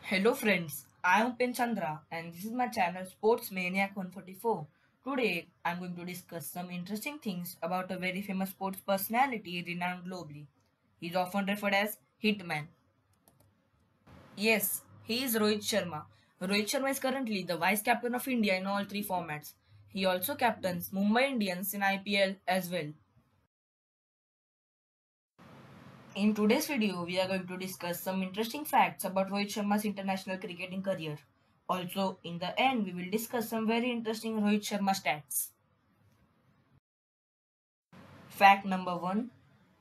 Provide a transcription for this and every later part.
Hello friends, I am Pen Chandra and this is my channel Sports Maniac 144. Today I am going to discuss some interesting things about a very famous sports personality renowned globally. He is often referred as Hitman. Yes, he is Rohit Sharma. Rohit Sharma is currently the vice captain of India in all three formats. He also captains Mumbai Indians in IPL as well. In today's video, we are going to discuss some interesting facts about Rohit Sharma's international cricketing career. Also, in the end, we will discuss some very interesting Rohit Sharma stats. Fact number 1.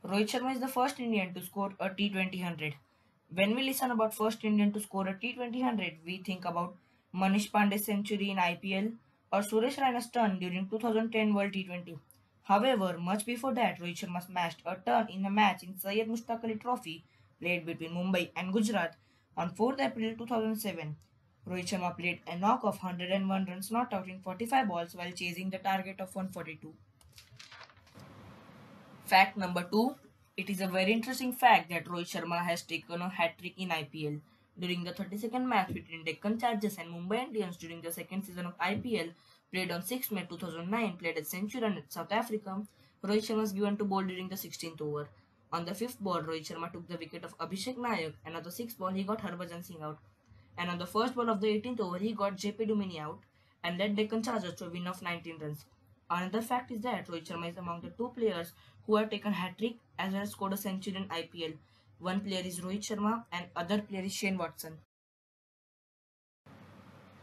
Rohit Sharma is the first Indian to score a T20 100. When we listen about first Indian to score a T20 100, we think about Manish Pandey's century in IPL or Suresh Raina's turn during 2010 World T20. However, much before that, Rohit Sharma smashed a turn in a match in Syed Mushtaq Ali Trophy played between Mumbai and Gujarat on 4th April 2007. Rohit Sharma played a knock of 101 runs not out in 45 balls while chasing the target of 142. Fact number 2. It is a very interesting fact that Rohit Sharma has taken a hat-trick in IPL. During the 32nd match between Deccan Chargers and Mumbai Indians during the second season of IPL, played on 6 May 2009, played at Century at South Africa, Rohit Sharma was given to bowl during the 16th over. On the 5th ball, Rohit Sharma took the wicket of Abhishek Nayak, and on the 6th ball, he got Harbhajan Singh out. And on the first ball of the 18th over, he got JP Dumini out and led Deccan Chargers to a win of 19 runs. Another fact is that Rohit Sharma is among the two players who have taken hat-trick as well as scored a century in IPL. One player is Rohit Sharma and other player is Shane Watson.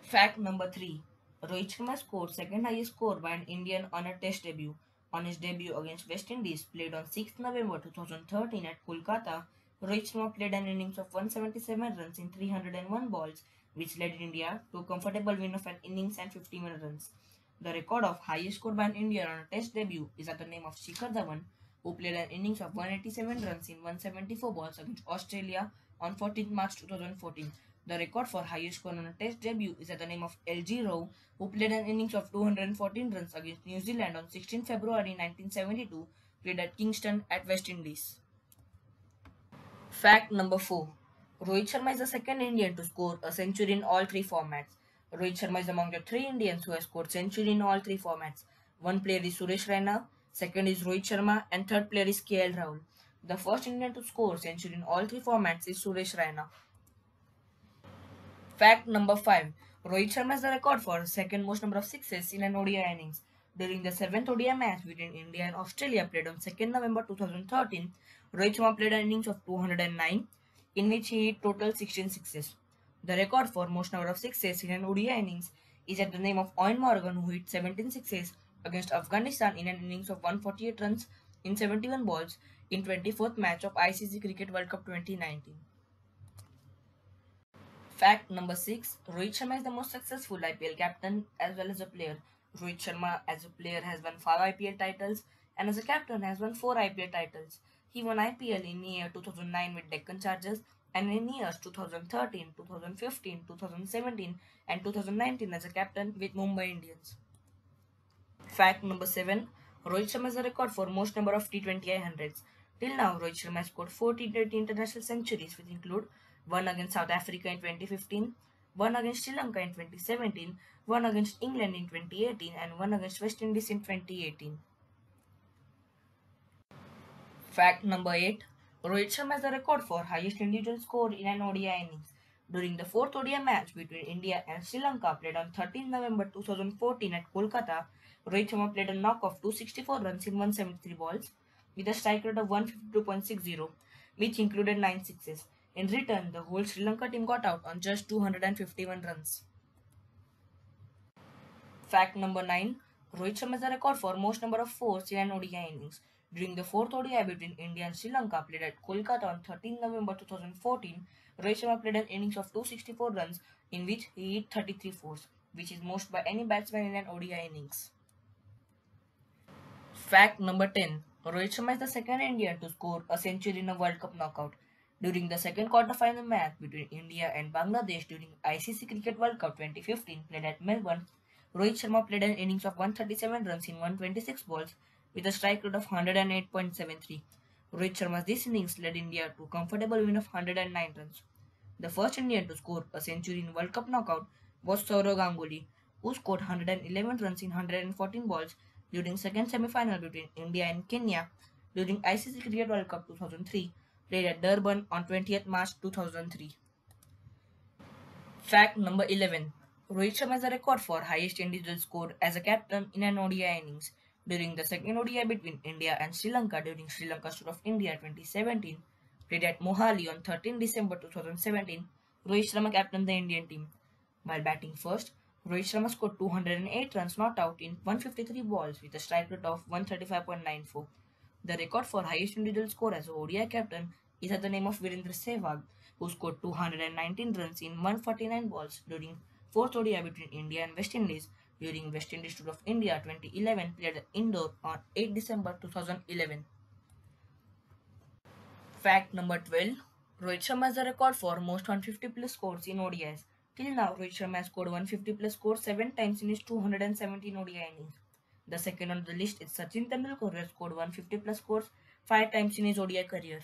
Fact number 3. Rohit Sharma scored second highest score by an Indian on a test debut. On his debut against West Indies played on 6th November 2013 at Kolkata, Rohit Sharma played an innings of 177 runs in 301 balls, which led India to a comfortable win of an innings and 51 runs. The record of highest score by an Indian on a test debut is at the name of Shikhar Dhawan, who played an innings of 187 runs in 174 balls against Australia on 14th March 2014. The record for highest score on a test debut is at the name of LG Rowe, who played an innings of 214 runs against New Zealand on 16 February 1972, played at Kingston at West Indies. Fact number 4. Rohit Sharma is the second Indian to score a century in all three formats. Rohit Sharma is among the three Indians who have scored century in all three formats. One player is Suresh Raina, second is Rohit Sharma, and third player is KL Rahul. The first Indian to score century in all three formats is Suresh Raina. Fact number 5. Rohit Sharma has the record for second most number of sixes in an ODI innings. During the 7th ODI match between India and Australia played on 2nd November 2013, Rohit Sharma played an innings of 209, in which he hit total 16 sixes. The record for most number of sixes in an ODI innings is at the name of Eoin Morgan, who hit 17 sixes against Afghanistan in an innings of 148 runs in 71 balls in 24th match of ICC Cricket World Cup 2019. Fact number 6. Rohit Sharma is the most successful IPL captain as well as a player. Rohit Sharma as a player has won 5 IPL titles and as a captain has won 4 IPL titles. He won IPL in year 2009 with Deccan Chargers and in years 2013, 2015, 2017 and 2019 as a captain with Mumbai Indians. Fact number 7. Rohit Sharma has a record for most number of T20I hundreds. Till now, Rohit Sharma has scored 4 T20 international centuries, which include one against South Africa in 2015, one against Sri Lanka in 2017, one against England in 2018, and one against West Indies in 2018. Fact number 8. Rohit Sharma has the record for highest individual score in an ODI innings. During the 4th ODI match between India and Sri Lanka played on 13 November 2014 at Kolkata, Rohit Sharma played a knock of 264 runs in 173 balls with a strike rate of 152.60, which included 9 sixes. In return, the whole Sri Lanka team got out on just 251 runs. Fact number 9. Rohit Sharma has a record for most number of fours in an ODI innings. During the 4th ODI between India and Sri Lanka played at Kolkata on 13 November 2014, Rohit Sharma played an innings of 264 runs in which he hit 33 fours, which is most by any batsman in an ODI innings. Fact number 10. Rohit Sharma is the second Indian to score a century in a World Cup knockout. During the second quarter-final match between India and Bangladesh during ICC Cricket World Cup 2015 played at Melbourne, Rohit Sharma played an innings of 137 runs in 126 balls with a strike rate of 108.73. Rohit Sharma's this innings led India to a comfortable win of 109 runs. The first Indian to score a century in World Cup knockout was Sourav Ganguly, who scored 111 runs in 114 balls during second semi-final between India and Kenya during ICC Cricket World Cup 2003, played at Durban on 20th March 2003. Fact number 11. Rohit Sharma has a record for highest individual score as a captain in an ODI innings. During the second ODI between India and Sri Lanka during Sri Lanka Tour of India 2017, played at Mohali on 13 December 2017, Rohit Sharma captained the Indian team. While batting first, Rohit Sharma scored 208 runs not out in 153 balls with a strike rate of 135.94. The record for highest individual score as a ODI captain is at the name of Virendra Sehwag, who scored 219 runs in 149 balls during fourth ODI between India and West Indies during West Indies Tour of India 2011 played at Indore on 8 December 2011. Fact number 12. Rohit Sharma has a record for most 150 plus scores in ODIs. Till now, Rohit Sharma has scored 150 plus scores 7 times in his 217 ODI innings. The second on the list is Sachin Tendulkar, who has scored 150 plus scores 5 times in his ODI career.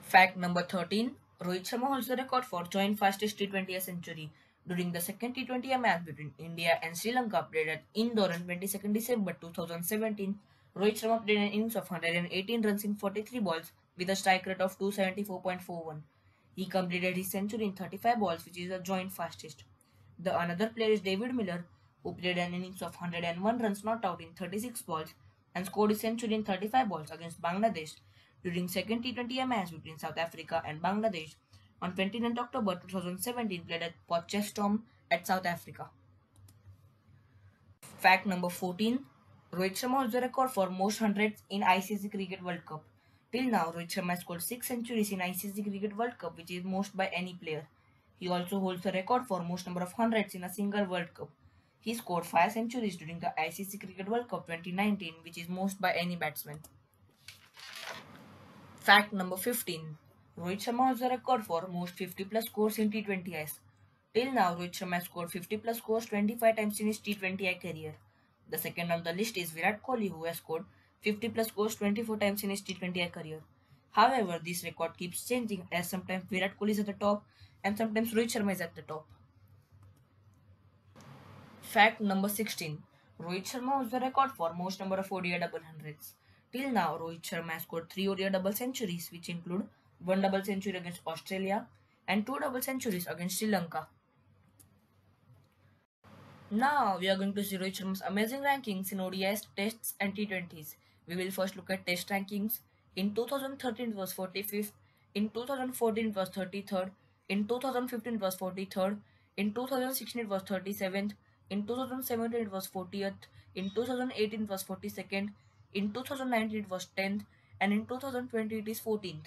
Fact number 13. Rohit Sharma holds the record for joint fastest T20 century during the second T20 match between India and Sri Lanka played at Indore on 22nd December 2017. Rohit Sharma played an innings of 118 runs in 43 balls with a strike rate of 274.41. He completed his century in 35 balls, which is the joint fastest. The another player is David Miller, who played an innings of 101 runs not out in 36 balls and scored his century in 35 balls against Bangladesh during second T20 match between South Africa and Bangladesh on 29 October 2017 played at Potchefstroom at South Africa. Fact number 14. Rohit Sharma holds the record for most hundreds in ICC Cricket World Cup. Till now, Rohit Sharma has scored 6 centuries in ICC Cricket World Cup, which is most by any player. He also holds the record for most number of hundreds in a single World Cup. He scored 5 centuries during the ICC Cricket World Cup 2019, which is most by any batsman. Fact number 15. Rohit Sharma holds the record for most 50 plus scores in T20Is. Till now, Rohit Sharma has scored 50 plus scores 25 times in his T20I career. The second on the list is Virat Kohli, who has scored 50 plus scores 24 times in his T20I career. However, this record keeps changing as sometimes Virat Kohli is at the top and sometimes Rohit Sharma is at the top. Fact number 16. Rohit Sharma holds the record for most number of ODI double hundreds. Till now, Rohit Sharma has scored 3 ODI double centuries, which include 1 double century against Australia and 2 double centuries against Sri Lanka. Now, we are going to see Rohit Sharma's amazing rankings in ODIs, Tests and T20s. We will first look at Test rankings. In 2013 it was 45th, in 2014 it was 33rd, in 2015 it was 43rd, in 2016 it was 37th, in 2017 it was 40th, in 2018 it was 42nd, in 2019 it was 10th, and in 2020 it is 14th.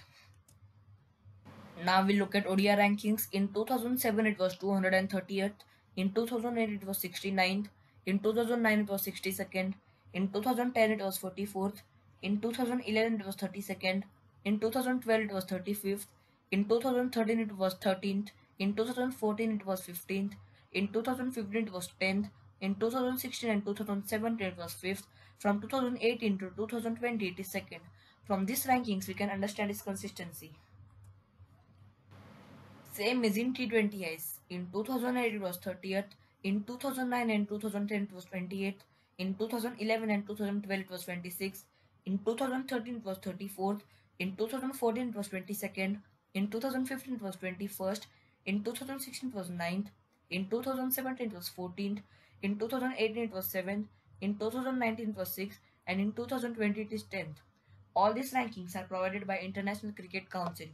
Now we look at ODI rankings. In 2007 it was 230th, in 2008 it was 69th, in 2009 it was 62nd, in 2010 it was 44th, in 2011 it was 32nd, in 2012 it was 35th, in 2013 it was 13th, in 2014 it was 15th, in 2015 it was 10th, in 2016 and 2017 it was 5th, from 2018 to 2020 it is 2nd. From these rankings we can understand its consistency. Same is in T20Is. In 2008 it was 30th, in 2009 and 2010 it was 28th, in 2011 and 2012 it was 26th, in 2013 it was 34th, in 2014 it was 22nd, in 2015 it was 21st, in 2016 it was 9th, in 2017 it was 14th, in 2018 it was 7th, in 2019 it was 6th, and in 2020 it is 10th. All these rankings are provided by International Cricket Council.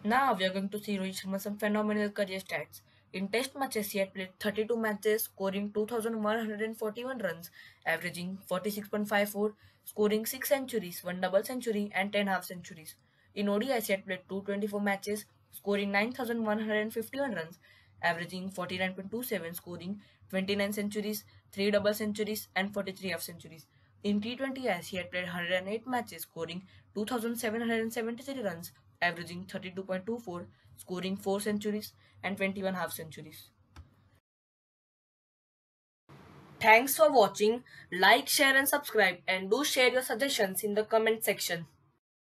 Now we are going to see Rohit Sharma some phenomenal career stats. In test matches, he had played 32 matches, scoring 2,141 runs, averaging 46.54, scoring 6 centuries, 1 double century, and 10 half centuries. In ODIs, he had played 224 matches, scoring 9,151 runs, averaging 49.27, scoring 29 centuries, 3 double centuries, and 43 half centuries. In T20Is, he had played 108 matches, scoring 2,773 runs, averaging 32.24, scoring 4 centuries and 21 half centuries. Thanks for watching. Like, share and subscribe, and do share your suggestions in the comment section.